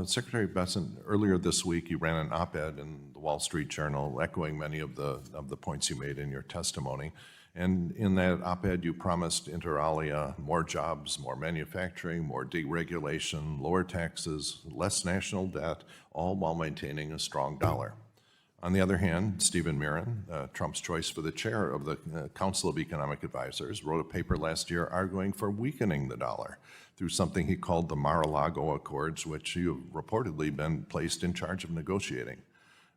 Secretary Bessent, earlier this week, you ran an op-ed in the Wall Street Journal echoing many of the points you made in your testimony. And in that op-ed, you promised, inter alia, more jobs, more manufacturing, more deregulation, lower taxes, less national debt, all while maintaining a strong dollar. On the other hand, Stephen Miran, Trump's choice for the chair of the Council of Economic Advisors, wrote a paper last year arguing for weakening the dollar through something he called the Mar-a-Lago Accords, which you've reportedly been placed in charge of negotiating.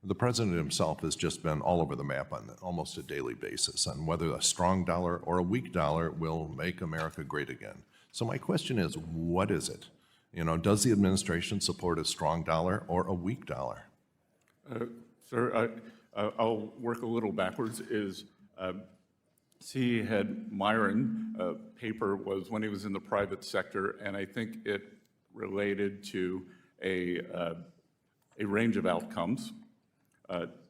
The president himself has just been all over the map on almost a daily basis on whether a strong dollar or a weak dollar will make America great again. So my question is, what is it? You know, does the administration support a strong dollar or a weak dollar? Sir, I'll work a little backwards. C. Head Myron paper was when he was in the private sector, and I think it related to a range of outcomes.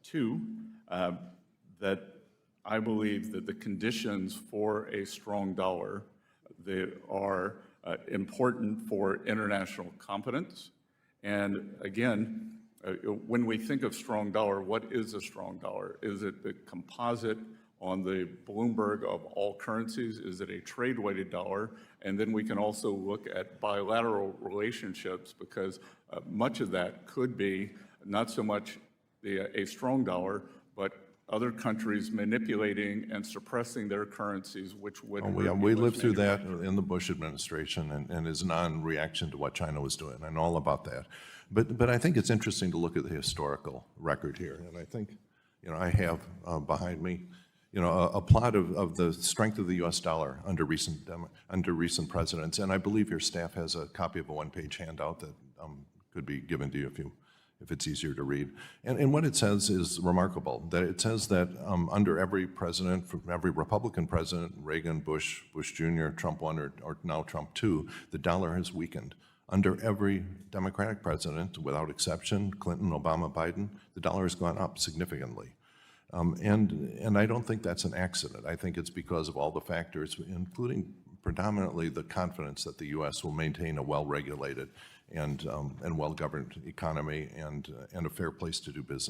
Two, that I believe that the conditions for a strong dollar, they are important for international confidence. And again, when we think of strong dollar, what is a strong dollar? Is it the composite on the Bloomberg of all currencies? Is it a trade-weighted dollar? And then we can also look at bilateral relationships, because much of that could be not so much a strong dollar, but other countries manipulating and suppressing their currencies, which would... We lived through that in the Bush administration and his non-reaction to what China was doing. I know all about that. But I think it's interesting to look at the historical record here. And I think, you know, I have behind me, you know, a plot of the strength of the U.S. dollar under recent presidents. And I believe your staff has a copy of a one-page handout that could be given to you if it's easier to read. And what it says is remarkable, that it says that under every president, from every Republican president, Reagan, Bush Jr., Trump 1, or now Trump 2, the dollar has weakened. Under every Democratic president, without exception, Clinton, Obama, Biden, the dollar has gone up significantly. And I don't think that's an accident. I think it's because of all the factors, including predominantly the confidence that the U.S. will maintain a well-regulated and well-governed economy and a fair place to do business.